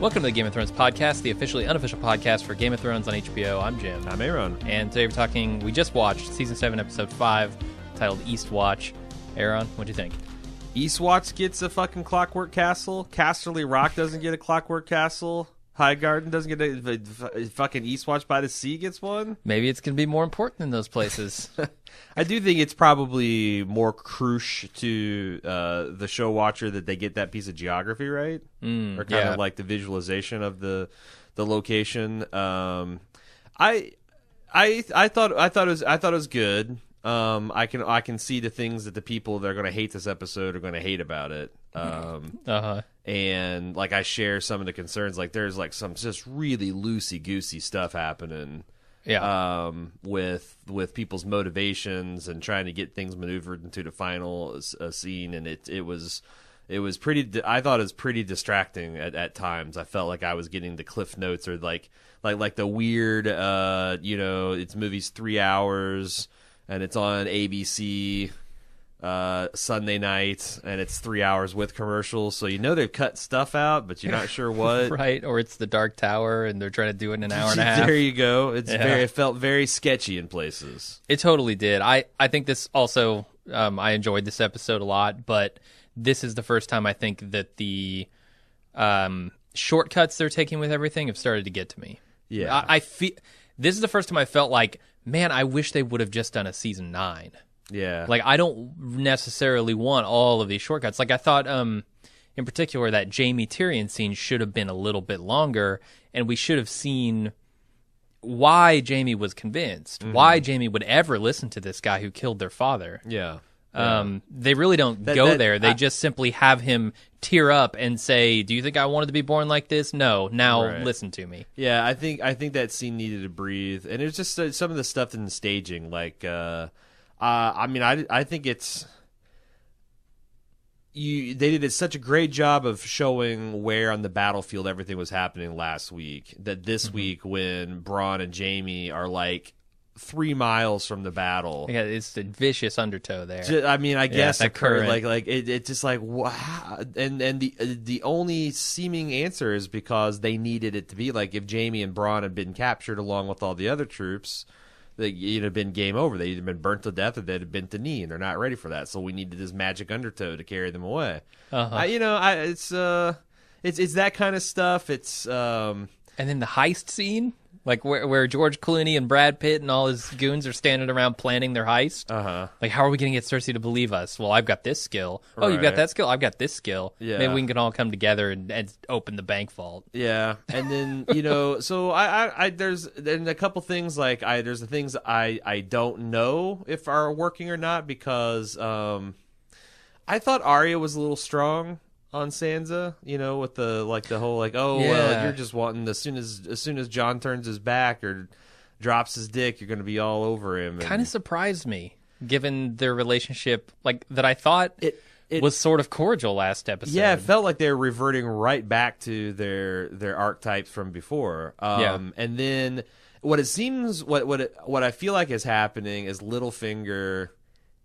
Welcome to the Game of Thrones podcast, the officially unofficial podcast for Game of Thrones on HBO. I'm Jim. I'm Aaron. And today we're talking, we just watched Season 7, Episode 5, titled Eastwatch. Aaron, what'd you think? Eastwatch gets a fucking Clockwork Castle. Casterly Rock doesn't get a Clockwork Castle. Highgarden doesn't get a fucking Eastwatch by the Sea gets one. Maybe it's going to be more important in those places. I do think it's probably more crucial to the show watcher that they get that piece of geography right, or kind of like the visualization of the location. I thought it was good. I can see the things that the people that are going to hate this episode are going to hate about it. And like I share some of the concerns. Like there's like some just really loosey goosey stuff happening. Yeah. With people's motivations and trying to get things maneuvered into the final scene, and it was pretty. I thought it was pretty distracting at times. I felt like I was getting the cliff notes or like the weird. It's movie's 3 hours and it's on ABC Sunday night, and it's 3 hours with commercials, so they've cut stuff out, but you're not sure what. Right, or it's the Dark Tower and they're trying to do it in an hour and a half. There you go. It felt very sketchy in places. It totally did. I think this also, I enjoyed this episode a lot, but this is the first time I think that the shortcuts they're taking with everything have started to get to me. Yeah. I feel this is the first time I felt like, man, I wish they would have just done a season 9. Yeah. Like, I don't necessarily want all of these shortcuts. Like, I thought, in particular, that Jaime Tyrion scene should have been a little bit longer, and we should have seen why Jaime was convinced, why Jaime would ever listen to this guy who killed their father. Yeah. They really don't go there. They just simply have him tear up and say, "Do you think I wanted to be born like this? No. Now listen to me." Yeah, I think that scene needed to breathe, and it's just some of the stuff in the staging, like. I think it's they did such a great job of showing where on the battlefield everything was happening last week that this week when Bronn and Jaime are like 3 miles from the battle. Yeah, it's the vicious undertow there. I guess that current. like it's just like wow, and the only seeming answer is because they needed it to be like if Jaime and Bronn had been captured along with all the other troops. It'd have been game over. They'd have been burnt to death, or they'd have been to knee, and they're not ready for that. So we needed this magic undertow to carry them away. It's that kind of stuff. It's and then the heist scene, like where George Clooney and Brad Pitt and all his goons are standing around planning their heist. Like, how are we going to get Cersei to believe us? Well, I've got this skill. Oh, you've got that skill. I've got this skill. Yeah. Maybe we can all come together and open the bank vault. Yeah, and then so I there's a couple things like there's the things I don't know if are working or not because I thought Arya was a little strong on Sansa, with the whole well, you're just wanting as soon as Jon turns his back or drops his dick, you're going to be all over him. Kind of surprised me, given their relationship, like that I thought it was sort of cordial last episode. Yeah, it felt like they were reverting right back to their archetypes from before. And then what it seems, what I feel like is happening is Littlefinger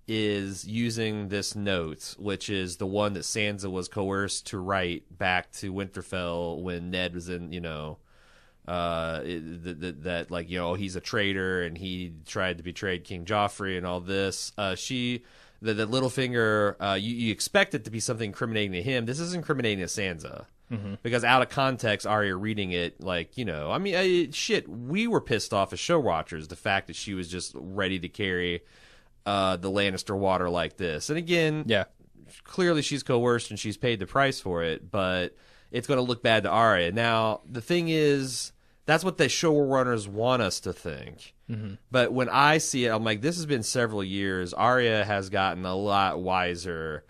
is using this note, which is the one that Sansa was coerced to write back to Winterfell when Ned was in, he's a traitor and he tried to betray King Joffrey and all this. The Littlefinger, you expect it to be something incriminating to him. This is incriminating to Sansa. Because out of context, Arya reading it, we were pissed off as show watchers, the fact that she was just ready to carry the Lannister water like this. And again, clearly she's coerced and she's paid the price for it, but it's going to look bad to Arya. Now, the thing is, that's what the showrunners want us to think. But when I see it, I'm like, this has been several years. Arya has gotten a lot wiser.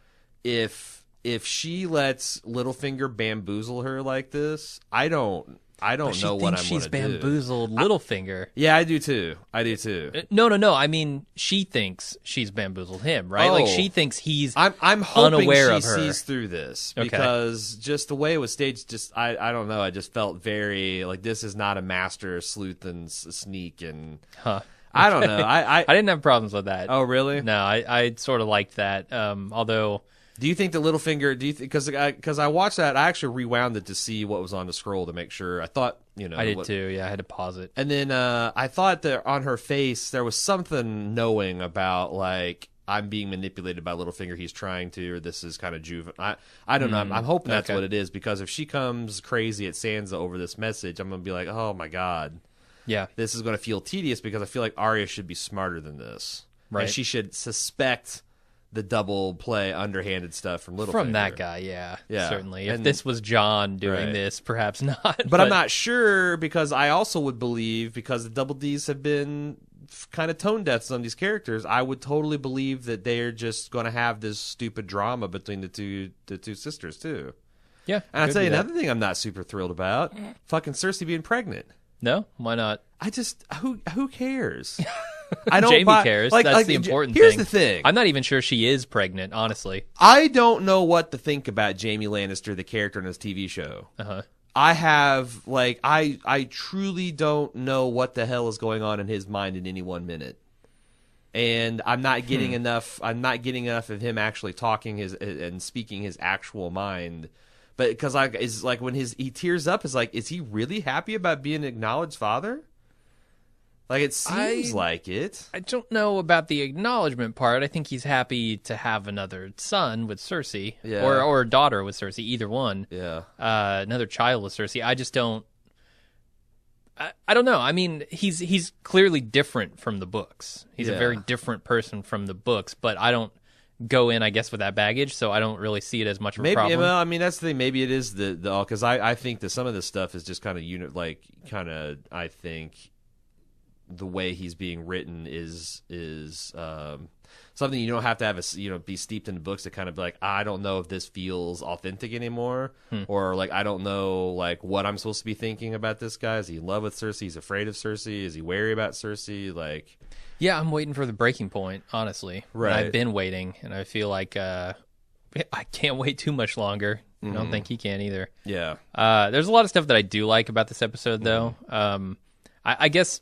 If she lets Littlefinger bamboozle her like this, I don't know what I'm going to do. She's bamboozled Littlefinger. Yeah, I do too. No. I mean, she thinks she's bamboozled him, right? Like she thinks he's I'm hoping unaware she of her. Sees through this because just the way it was staged, just I don't know. I just felt very like this is not a master sleuth and sneak and. I don't know. I didn't have problems with that. Oh, really? No, I sort of liked that. Although Do you think that Littlefinger? Do you because I watched that, I actually rewound it to see what was on the scroll to make sure. I thought I did too. Yeah, I had to pause it. And then I thought that on her face there was something knowing about like I'm being manipulated by Littlefinger. He's trying to, or this is kind of juvenile. I don't know. I'm hoping that's what it is, because if she comes crazy at Sansa over this message, I'm gonna be like, oh my god, yeah, this is gonna feel tedious, because I feel like Arya should be smarter than this, right? And she should suspect the double play, underhanded stuff from Littlefinger. From that guy, yeah, certainly. If this was Jon doing this, perhaps not. But I'm not sure, because I also would believe, because the Double Ds have been kind of tone deaf on these characters, I would totally believe that they're just going to have this stupid drama between the two sisters too. Yeah, and I'll tell you another thing I'm not super thrilled about: fucking Cersei being pregnant. No, why not? I just who cares? I don't Jamie cares. That's the important thing. Here's the thing. I'm not even sure she is pregnant, honestly. I don't know what to think about Jamie Lannister, the character in this TV show. I have, like, I truly don't know what the hell is going on in his mind in any 1 minute. And I'm not getting enough. I'm not getting enough of him actually talking and speaking his actual mind. But because is like when he tears up, is like, is he really happy about being an acknowledged father? Like, it seems like it. I don't know about the acknowledgement part. I think he's happy to have another son with Cersei, or a daughter with Cersei, either one. Yeah, another child with Cersei. I just don't. I don't know. I mean, he's clearly different from the books. He's a very different person from the books, but I don't go in, I guess, with that baggage, so I don't really see it as much of a problem. Well, I mean, that's the thing. Maybe it is the because I think that some of this stuff is just kind of I think the way he's being written is something you don't have to have be steeped in the books to kind of be like, I don't know if this feels authentic anymore, or like I don't know like what I'm supposed to be thinking about this guy. Is he in love with Cersei? He's afraid of Cersei? Is he wary about Cersei? Like, yeah, I'm waiting for the breaking point, honestly. Right, and I've been waiting, and I feel like I can't wait too much longer. I don't think he can either. Yeah, there's a lot of stuff that I do like about this episode, though. I guess.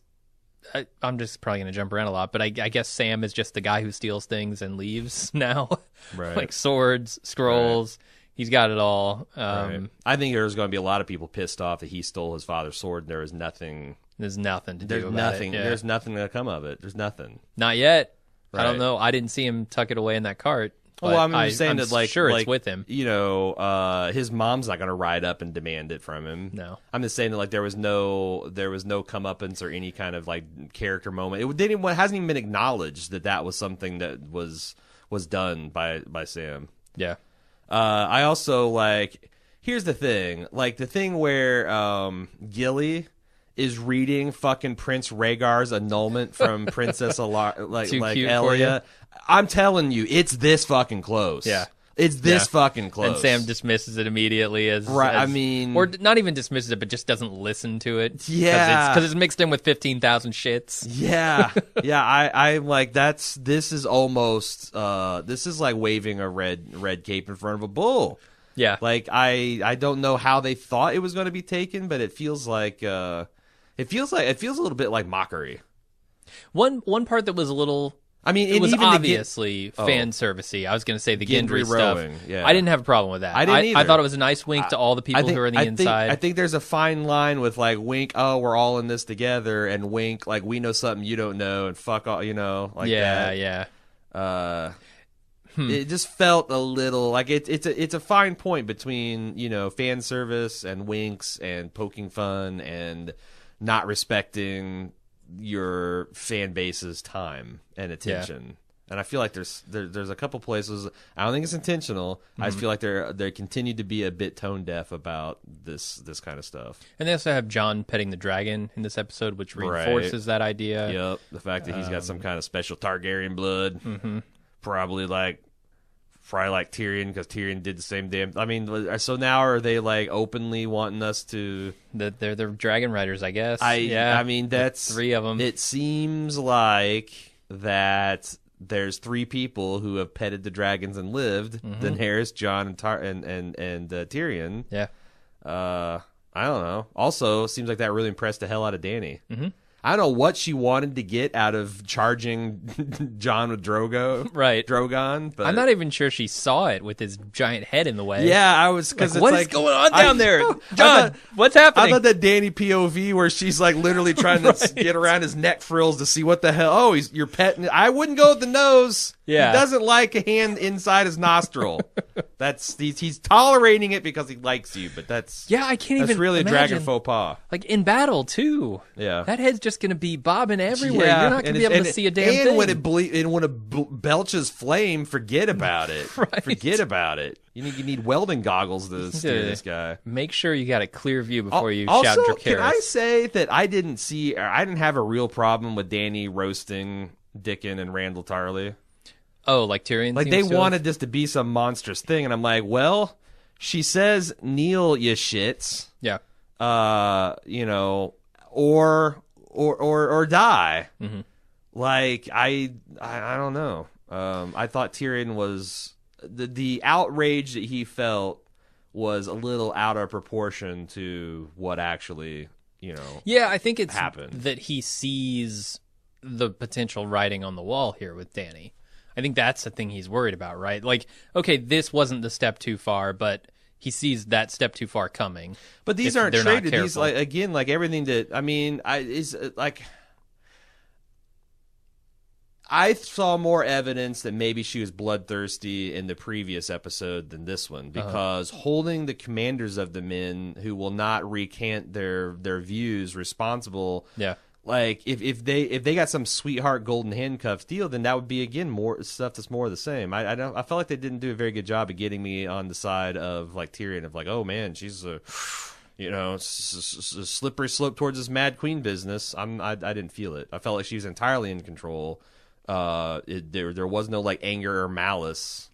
I'm just probably going to jump around a lot, but I guess Sam is just the guy who steals things and leaves now. Right. Like swords, scrolls. Right. He's got it all. Right. I think there's going to be a lot of people pissed off that he stole his father's sword, and there's nothing to do about it. Yeah. There's nothing going to come of it. There's nothing. Not yet. Right. I don't know. I didn't see him tuck it away in that cart. Well, I'm just saying that, like, sure it's with him. His mom's not going to ride up and demand it from him. No, I'm just saying that, like, there was no comeuppance or any kind of like character moment. It hasn't even been acknowledged that was something that was done by Sam. Yeah. I also like. Here's the thing, like the thing where Gilly is reading fucking Prince Rhaegar's annulment from Princess Elia. I'm telling you, it's this fucking close. Yeah. It's this fucking close. And Sam dismisses it immediately as... Right, or not even dismisses it, but just doesn't listen to it. Yeah. Because it's mixed in with 15,000 shits. Yeah. Yeah, I'm like, this is almost... this is like waving a red cape in front of a bull. Yeah. Like, I don't know how they thought it was going to be taken, but it feels like... It feels a little bit like mockery. One part that was a little... I mean, it was obviously fan servicey. I was going to say the Gendry stuff. Yeah. I didn't have a problem with that. I didn't either. I thought it was a nice wink to all the people who are in the inside. I think there's a fine line with like wink, oh, we're all in this together, and wink, like we know something you don't know, and fuck all, like that. Yeah. It just felt a little like it's a fine point between fan service and winks and poking fun and not respecting your fan base's time and attention. And I feel like there's a couple places, I don't think it's intentional. I just feel like they continue to be a bit tone deaf about this kind of stuff. And they also have Jon petting the dragon in this episode, which reinforces that idea. Yep, the fact that he's got some kind of special Targaryen blood. Probably like Tyrion, because Tyrion did the same damn... I mean, so now are they like openly wanting us to... They're dragon riders, I guess. I mean, that's... 3 of them. It seems like that there's 3 people who have petted the dragons and lived. Daenerys, Jon, and Tyrion. Yeah. I don't know. Also, seems like that really impressed the hell out of Dany. I don't know what she wanted to get out of charging John with Drogon. But I'm not even sure she saw it with his giant head in the way. Yeah, I was because what is going on down there, John? What's happening? I thought that Dany POV where she's like literally trying to get around his neck frills to see what the hell. Oh, he's your pet. I wouldn't go with the nose. Yeah, he doesn't like a hand inside his nostril. He's tolerating it because he likes you, but I can't even. That's really imagine. A dragon faux pas. Like in battle too. Yeah, that head's just going to be bobbing everywhere. You're not going to be able to see a damn thing. And when it belches flame, forget about it. Right. Forget about it. You need welding goggles to steer this guy. Make sure you got a clear view before you shout Dracarys. Can I say that I didn't have a real problem with Dany roasting Dickon and Randall Tarley? Oh, like Tyrion? Like they wanted this to be some monstrous thing, and I'm like, well, she says, "Kneel, you shits." Yeah. Or die. Mm-hmm. Like I don't know. I thought Tyrion was the outrage that he felt was a little out of proportion to what actually Yeah, I think it's happened. That he sees the potential writing on the wall here with Dany. I think that's the thing he's worried about, right? Like, okay, this wasn't the step too far, but he sees that step too far coming. But these aren't traded. These like everything that I saw more evidence that maybe she was bloodthirsty in the previous episode than this one, because holding the commanders of the men who will not recant their views responsible. Yeah. Like if they got some sweetheart golden handcuffs deal, then that would be again more stuff that's more of the same. I felt like they didn't do a very good job of getting me on the side of like Tyrion of like, oh man, she's a slippery slope towards this Mad Queen business. I didn't feel it. I felt like she was entirely in control. There was no like anger or malice.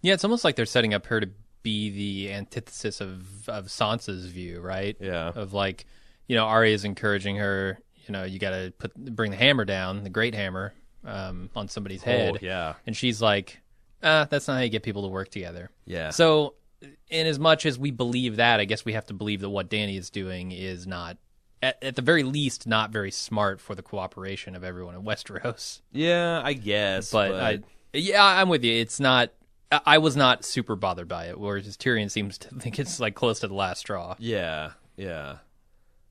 Yeah, it's almost like they're setting up her to be the antithesis of Sansa's view, right? Yeah, of like, Arya's encouraging her. You got to bring the hammer down, the great hammer, on somebody's head. Yeah. And she's like, that's not how you get people to work together. Yeah. So, in as much as we believe that, I guess we have to believe that what Dany is doing is not, at the very least, not very smart for the cooperation of everyone in Westeros. Yeah, I guess. But I'm with you. It's not. I was not super bothered by it, whereas Tyrion seems to think it's like close to the last straw. Yeah.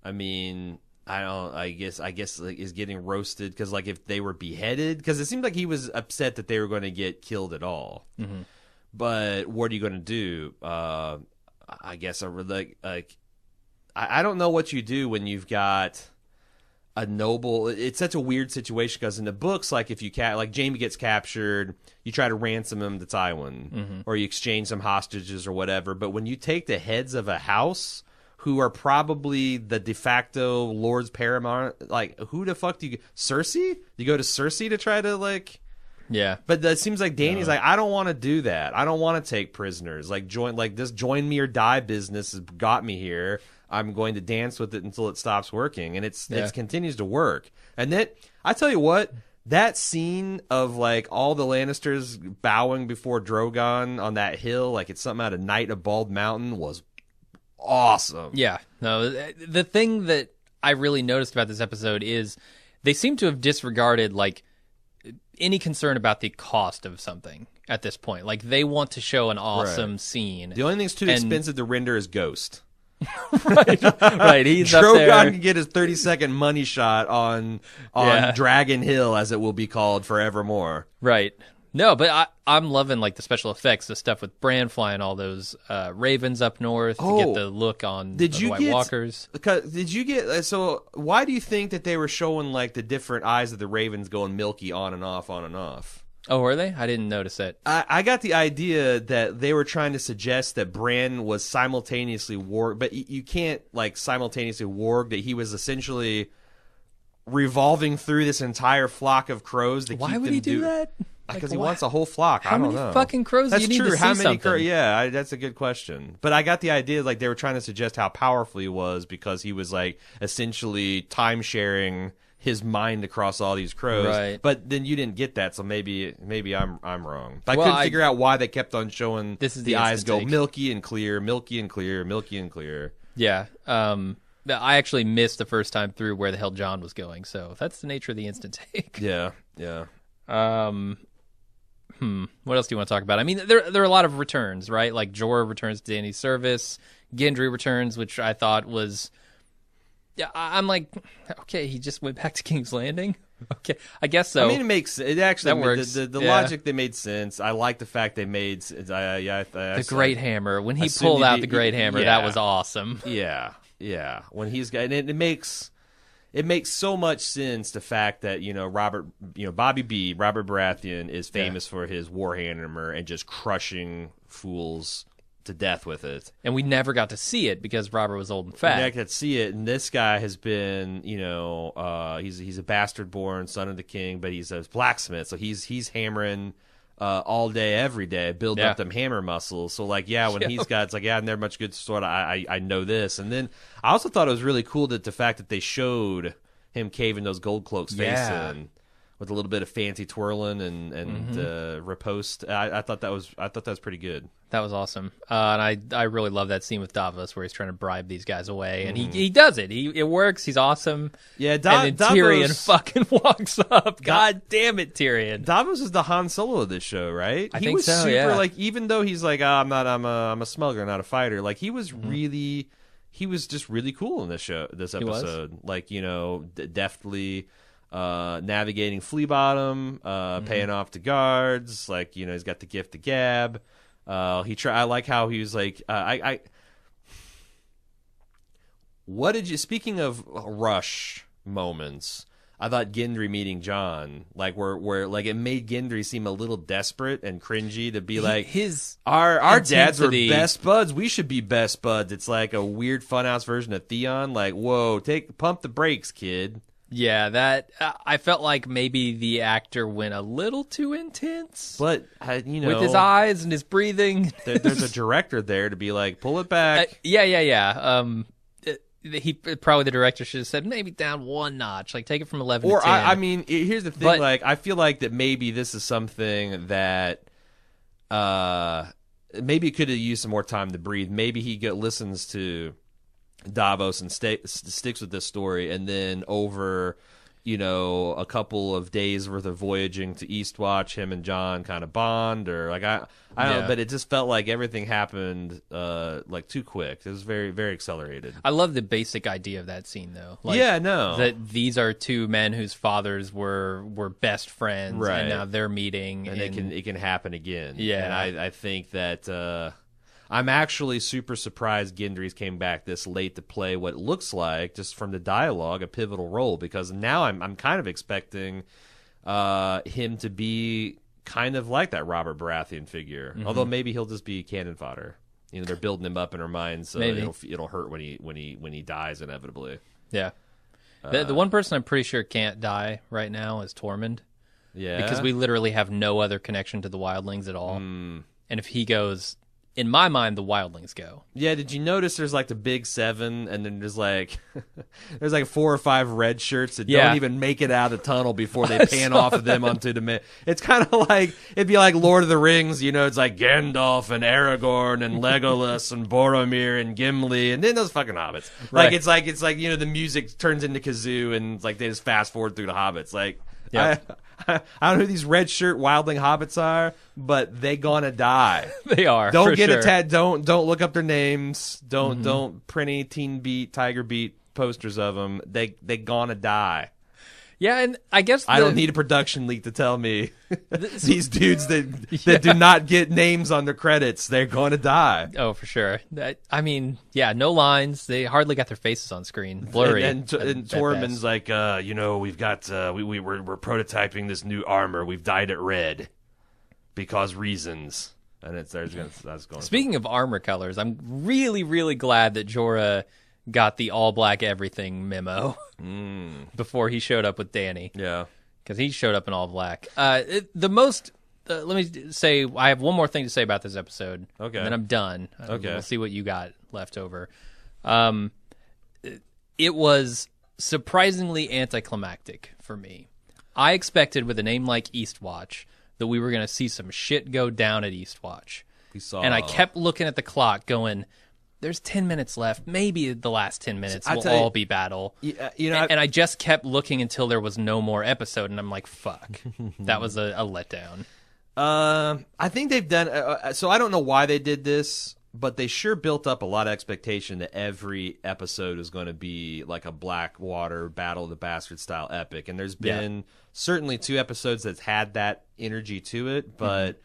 I mean, I guess like, is getting roasted because like if they were beheaded, because it seemed like he was upset that they were going to get killed at all. Mm-hmm. But what are you going to do? I guess I don't know what you do when you've got a noble. It's such a weird situation because in the books, like if you like Jaime gets captured, you try to ransom him to Tywin, or you exchange some hostages or whatever. But when you take the heads of a house who are probably the de facto lords paramount, like who the fuck do you? Cersei? You go to Cersei to try to like. Yeah, but that seems like Dany's like, I don't want to do that. I don't want to take prisoners. Like this join me or die business has got me here. I'm going to dance with it until it stops working, and it continues to work. And then I tell you what, that scene of like all the Lannisters bowing before Drogon on that hill, like it's something out of Night of Bald Mountain, was awesome. Yeah, no, the thing that I really noticed about this episode is they seem to have disregarded like any concern about the cost of something at this point. Like they want to show an awesome scene. The only thing that's too expensive to render is Ghost. right. He's Drogon up there. Can get his 30-second money shot on Dragon Hill, as it will be called forevermore. Right. No, but I'm loving like the special effects, the stuff with Bran flying all those ravens up north to get the look on the White Walkers. Did you get so? Why do you think that they were showing like the different eyes of the ravens going milky on and off, on and off? Oh, were they? I didn't notice it. I got the idea that they were trying to suggest that Bran was simultaneously warg, but you can't like simultaneously warg, that he was essentially revolving through this entire flock of crows. Why would he do that? Because he wants a whole flock. How many fucking crows do you need to see? That's true. How many crows? Yeah, that's a good question. But I got the idea like they were trying to suggest how powerful he was because he was like essentially time sharing his mind across all these crows. Right. But then you didn't get that, so maybe I'm wrong. But I couldn't figure out why they kept on showing the eyes go milky and clear, milky and clear, milky and clear. Yeah. I actually missed the first time through where the hell John was going, so that's the nature of the instant take. Yeah. What else do you want to talk about? I mean, there are a lot of returns, right? Like Jorah returns to Dany's service, Gendry returns, which I thought was... Yeah, I'm like, okay, he just went back to King's Landing? Okay, I guess so. I mean, it actually that works. The logic, they made sense. I like the fact they made the Great Hammer. When he pulled out the Great Hammer, that was awesome. Yeah. When he's got, and it makes so much sense, the fact that Bobby B, Robert Baratheon, is famous for his Warhammer and just crushing fools to death with it. And we never got to see it because Robert was old and fat. We never got to see it, and this guy has been, he's a bastard-born son of the king, but he's a blacksmith, so he's hammering all day, every day, building up them hammer muscles. So, when he's got, it's like, I'm never much good sword. I know this. And then I also thought it was really cool that the fact that they showed him caving those gold cloaks face in with a little bit of fancy twirling and riposte. I thought that was pretty good. That was awesome. And I really love that scene with Davos where he's trying to bribe these guys away, and he does it. It works. He's awesome. Yeah, and then Tyrion fucking walks up. God damn it, Tyrion. Davos is the Han Solo of this show, right? I he think was so. Super, even though he's like, I'm a smuggler, not a fighter. Like he was really, he was just really cool in this episode. Like deftly. Navigating Flea Bottom, paying off to guards, he's got the gift of gab. I like how he was like, what did you, speaking of rush moments, I thought Gendry meeting Jon, where it made Gendry seem a little desperate and cringy to be like, our dads were best buds, we should be best buds. It's like a weird funhouse version of Theon, like, whoa, pump the brakes, kid. Yeah, that I felt like maybe the actor went a little too intense. But, with his eyes and his breathing. There's a director there to be like, pull it back. Yeah. He probably, the director should have said maybe down one notch, take it from 11 to 10. I mean, here's the thing, I feel like that maybe this is something that maybe it could have used some more time to breathe. Maybe he listens to Davos and sticks with this story, and then over a couple of days worth of voyaging to Eastwatch, him and Jon kind of bond, or I don't know, but it just felt like everything happened too quick. It was very, very accelerated. I love the basic idea of that scene though. That these are two men whose fathers were best friends, right, and now they're meeting, and it can happen again. Yeah, and I think that I'm actually super surprised Gendry's came back this late to play what looks like, just from the dialogue, a pivotal role, because now I'm kind of expecting him to be kind of like that Robert Baratheon figure. Although maybe he'll just be cannon fodder. They're building him up in our minds, so it'll hurt when he dies inevitably. Yeah. The one person I'm pretty sure can't die right now is Tormund. Yeah. Because we literally have no other connection to the wildlings at all. And if he goes, in my mind, the wildlings go. Yeah, did you notice there's the big seven, and then there's there's 4 or 5 red shirts that don't even make it out of the tunnel before they pan off of them onto the It's kind of like, it'd be like Lord of the Rings, it's like Gandalf and Aragorn and Legolas and Boromir and Gimli, and then those fucking hobbits. Right. It's like the music turns into kazoo, and they just fast forward through the hobbits. I don't know who these red shirt wildling hobbits are, but they gonna die. They are. Don't get a don't look up their names. Don't print any Teen Beat, Tiger Beat posters of them. They gonna die. Yeah, and I guess I don't need a production leak to tell me these dudes that do not get names on their credits, they're going to die. Oh, for sure. I mean, no lines. They hardly got their faces on screen. Blurry. And Tormund's like, we've got we're prototyping this new armor. We've dyed it red because reasons. And that's going. Speaking of armor colors, I'm really, really glad that Jorah got the all black everything memo before he showed up with Dany. Yeah. Because he showed up in all black. Let me say, I have one more thing to say about this episode. Okay. And then I'm done. Okay. We'll see what you got left over. It was surprisingly anticlimactic for me. I expected with a name like Eastwatch that we were going to see some shit go down at Eastwatch. We saw. And I kept looking at the clock going, there's 10 minutes left. Maybe the last 10 minutes will all be battle. And I just kept looking until there was no more episode, and I'm like, fuck. That was a letdown. I think they've done so I don't know why they did this, but they sure built up a lot of expectation that every episode is going to be like a Blackwater Battle of the Bastards style epic. And there's been certainly 2 episodes that's had that energy to it, but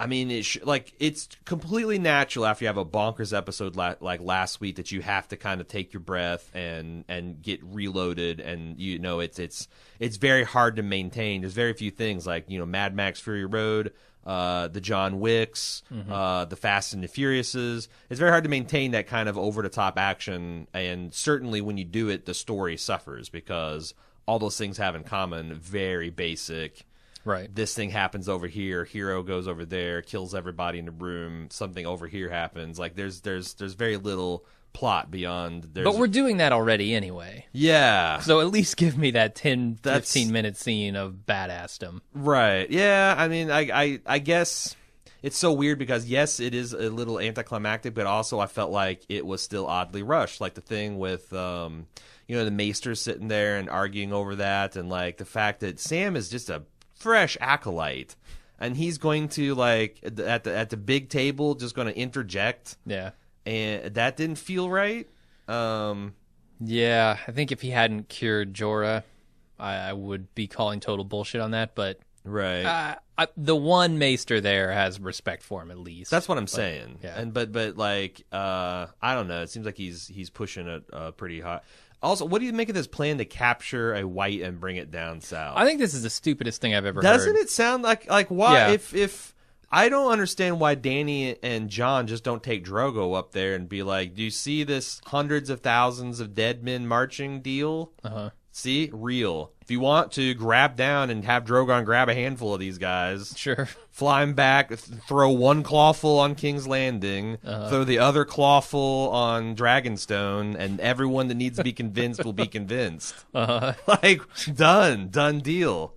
I mean, it's completely natural after you have a bonkers episode like last week that you have to kind of take your breath and get reloaded, and it's very hard to maintain. There's very few things like Mad Max Fury Road, the John Wicks, the Fast and the Furiouses. It's very hard to maintain that kind of over the top action, and certainly when you do it, the story suffers because all those things have in common very basic. Right. This thing happens over here. Hero goes over there, kills everybody in the room. Something over here happens. Like there's very little plot beyond. But we're doing that already anyway. Yeah. So at least give me that 15-minute scene of badassdom. Right. Yeah. I mean, I guess it's so weird because yes, it is a little anticlimactic, but also I felt like it was still oddly rushed. Like the thing with the Maester sitting there and arguing over that, and like the fact that Sam is just a fresh acolyte, and he's going to like at the big table just going to interject. Yeah, and that didn't feel right. Yeah, I think if he hadn't cured Jorah, I would be calling total bullshit on that. But right, the one Maester there has respect for him at least. That's what I'm saying. Yeah, and but like I don't know. It seems like he's pushing it pretty hot. Also, what do you make of this plan to capture a white and bring it down south? I think this is the stupidest thing I've ever heard. Doesn't it sound like why? Yeah. If I don't understand why Danny and John just don't take Drogo up there and be like, "Do you see this hundreds of thousands of dead men marching deal? See, real. If you want to grab down and have Drogon grab a handful of these guys, sure, fly them back, throw one clawful on King's Landing, throw the other clawful on Dragonstone, and everyone that needs to be convinced will be convinced. Like, done deal.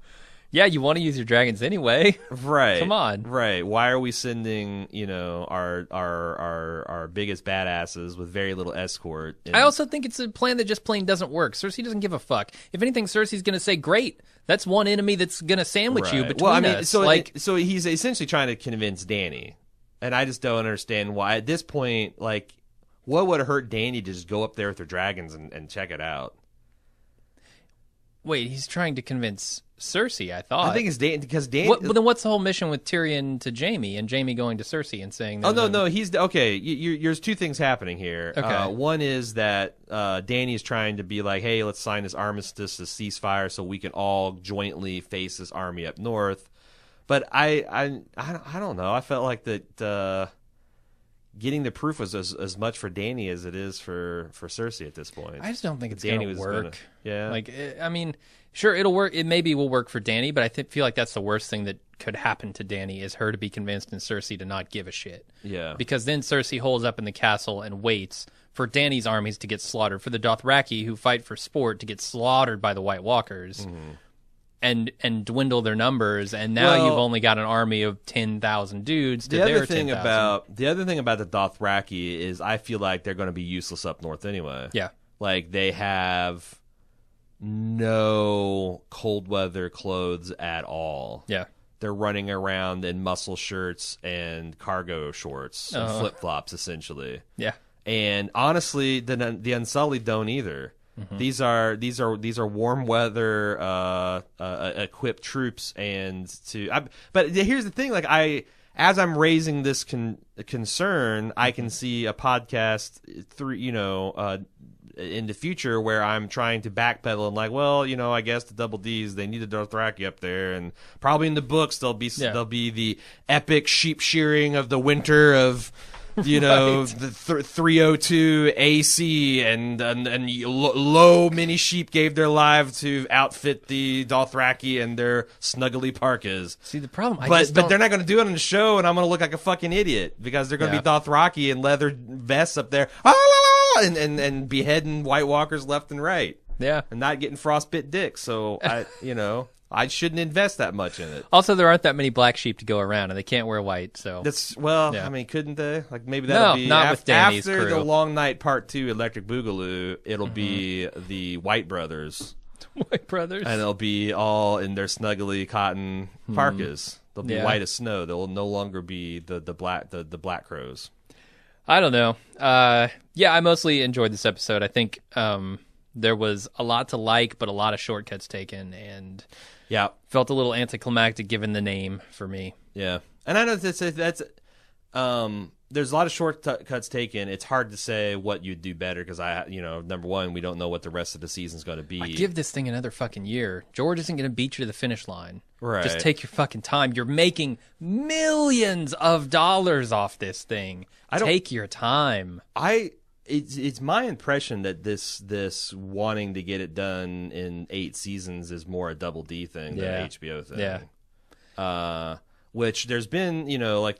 Yeah, you want to use your dragons anyway. Right. Come on. Right. Why are we sending, our biggest badasses with very little escort? I also think it's a plan that just plain doesn't work. Cersei doesn't give a fuck. If anything, Cersei's going to say, great, that's one enemy that's going to sandwich you between us. So he's essentially trying to convince Dany. And I just don't understand why. At this point, like, what would have hurt Dany to just go up there with her dragons and check it out? Wait, he's trying to convince Cersei, I thought. I think it's because Dany... Then what's the whole mission with Tyrion to Jaime and Jaime going to Cersei and saying... No, he's... Okay, there's 2 things happening here. Okay. One is that Dany's trying to be like, hey, let's sign this armistice, this ceasefire, so we can all jointly face this army up north. But I don't know. I felt like that... getting the proof was as much for Dany as it is for Cersei at this point. I just don't think it's going to work. Yeah. Like, I mean, sure, it'll work. It maybe will work for Dany, but I feel like that's the worst thing that could happen to Dany is her to be convinced and Cersei to not give a shit. Yeah. Because then Cersei holds up in the castle and waits for Dany's armies to get slaughtered, for the Dothraki who fight for sport to get slaughtered by the White Walkers. Mm-hmm. And dwindle their numbers, and now you've only got an army of 10,000 dudes to their 10,000. The other thing about the Dothraki is I feel like they're going to be useless up north anyway. Yeah. Like, they have no cold weather clothes at all. Yeah. They're running around in muscle shirts and cargo shorts and flip-flops, essentially. Yeah. And honestly, the Unsullied don't either. Mm-hmm. These are warm weather equipped troops, but here's the thing: like as I'm raising this concern, I can see a podcast in the future where I'm trying to backpedal and like, well, I guess the Double D's, they need a Dothraki up there, and probably in the books there'll be the epic sheep shearing of the winter of. The 302 AC and low many sheep gave their lives to outfit the Dothraki and their snuggly parkas. See, the problem, but they're not going to do it on the show, and I'm going to look like a fucking idiot because they're going to be Dothraki in leather vests up there, and beheading White Walkers left and right. Yeah. and not getting frostbit dicks. So I shouldn't invest that much in it. Also, there aren't that many black sheep to go around, and they can't wear white. So I mean, couldn't they? Like maybe that'll be not with Danny's after crew. the Long Night Part 2, Electric Boogaloo. It'll be the White Brothers. White Brothers, and they'll be all in their snuggly cotton parkas. They'll be white as snow. They'll no longer be the black crows. I don't know. I mostly enjoyed this episode. I think there was a lot to like, but a lot of shortcuts taken, and felt a little anticlimactic given the name for me. Yeah, and I know that's there's a lot of shortcuts taken. It's hard to say what you'd do better because number one, we don't know what the rest of the season's going to be. I give this thing another fucking year. George isn't going to beat you to the finish line. Right. Just take your fucking time. You're making millions of dollars off this thing. Take your time. It's my impression that this wanting to get it done in 8 seasons is more a Double D thing than an HBO thing. Yeah. Which there's been,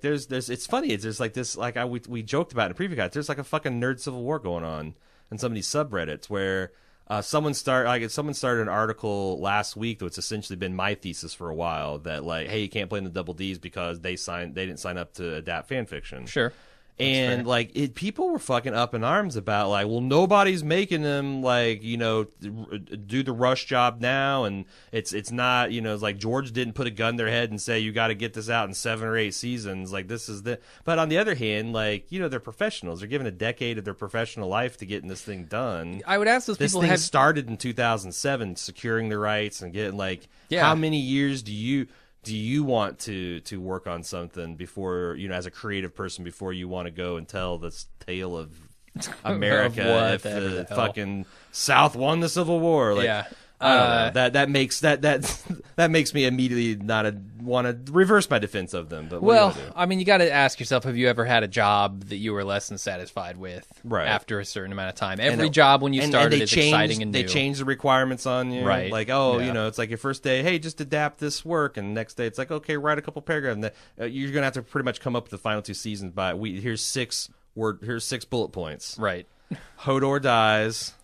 there's it's funny. There's like this, like we joked about in the preview guide. There's like a fucking nerd civil war going on in some of these subreddits where someone started an article last week that's essentially been my thesis for a while that like, hey, you can't play in the Double Ds because they didn't sign up to adapt fan fiction. Sure. And like people were fucking up in arms about like, well, nobody's making them like do the rush job now, and it's not it's like George didn't put a gun to their head and say you got to get this out in 7 or 8 seasons. Like this is but on the other hand, like they're professionals. They're given a decade of their professional life to getting this thing done. I would ask those this people. This thing started in 2007, securing the rights and getting how many years do you want to work on something before as a creative person before you want to go and tell this tale of America if the fucking South won the Civil War? I don't know. That makes me immediately not want to reverse my defense of them. But I mean, you got to ask yourself: have you ever had a job that you were less than satisfied with after a certain amount of time? Every job when you started is exciting and new. They change the requirements on you, right? Like, it's like your first day, hey, just adapt this work, and the next day it's like, okay, write a couple paragraphs. And you're gonna have to pretty much come up with the final 2 seasons by here's 6 bullet points. Right. Hodor dies.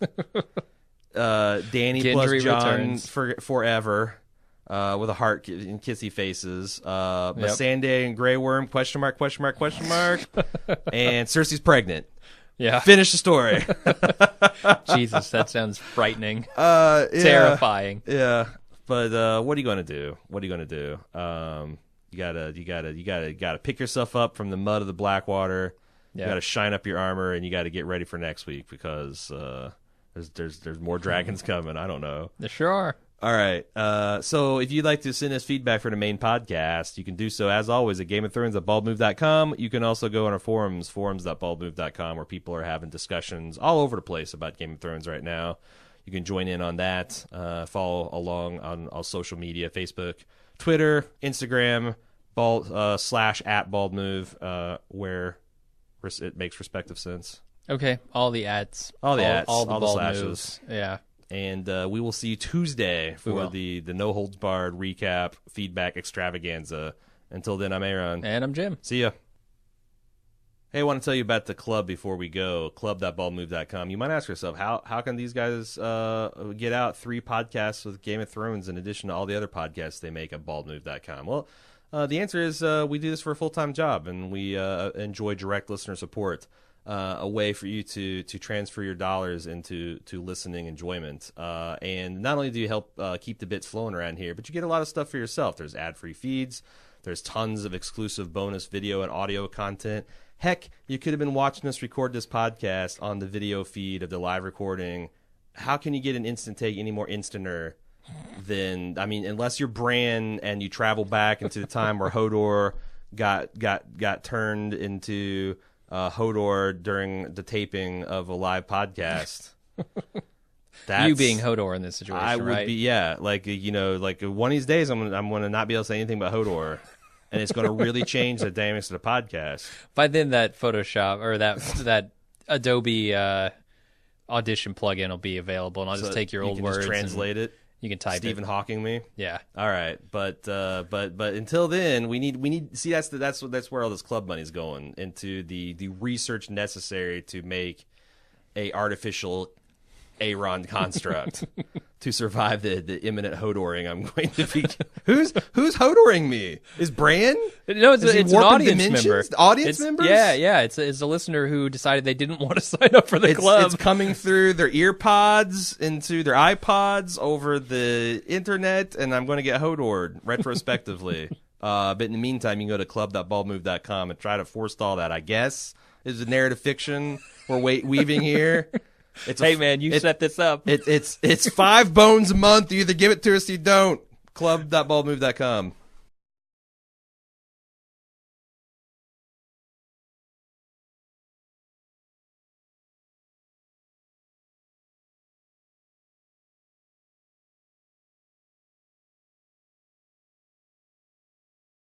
Danny Gendry plus John returns. forever, with a heart and kissy faces. Missandei and Grey Worm ? And Cersei's pregnant. Yeah. Finish the story. Jesus, that sounds frightening. Terrifying. Yeah. But what are you going to do? You gotta pick yourself up from the mud of the Blackwater. You gotta shine up your armor, and you gotta get ready for next week because there's more dragons coming. I don't know. There sure are. All right. So if you'd like to send us feedback for the main podcast, you can do so, as always, at GameOfThrones@baldmove.com. You can also go on our forums.baldmove.com, where people are having discussions all over the place about Game of Thrones right now. You can join in on that. Follow along on all social media, Facebook, Twitter, Instagram, /@baldmove, where it makes respective sense. Okay, all the ads. All the slashes. moves. Yeah. And we will see you Tuesday for the No Holds Barred recap feedback extravaganza. Until then, I'm Aaron. And I'm Jim. See ya. Hey, I want to tell you about the club before we go, club.baldmove.com. You might ask yourself, how can these guys get out 3 podcasts with Game of Thrones in addition to all the other podcasts they make at baldmove.com? Well, the answer is we do this for a full-time job, and we enjoy direct listener support. A way for you to transfer your dollars into listening enjoyment. And not only do you help keep the bits flowing around here, but you get a lot of stuff for yourself. There's ad-free feeds. There's tons of exclusive bonus video and audio content. Heck, you could have been watching us record this podcast on the video feed of the live recording. How can you get an instant take any more instanter than, unless you're Bran and you travel back into the time where Hodor got turned into Hodor during the taping of a live podcast. You being Hodor in this situation, I would right? be, yeah. Like one of these days, I'm gonna not be able to say anything about Hodor, and it's gonna really change the dynamics of the podcast. By then, that Photoshop or that Adobe Audition plugin will be available, and I'll just take your old words, just translate it. You can type Stephen Hawking me. Yeah. All right, but until then, we need. See, that's where all this club money's going, into the research necessary to make a artificial Aaron construct to survive the imminent Hodoring. I'm going to be who's Hodoring me? Is Bran? No, it's an audience member. Audience members? Yeah. It's a listener who decided they didn't want to sign up for the club. It's coming through their ear pods into their iPods over the internet, and I'm going to get Hodored retrospectively. But in the meantime, you can go to club.baldmove.com and try to forestall that, I guess, is the narrative fiction we're weaving here. Hey, man, you set this up. It's $5 bones a month. You either give it to us or you don't. Club.baldmove.com.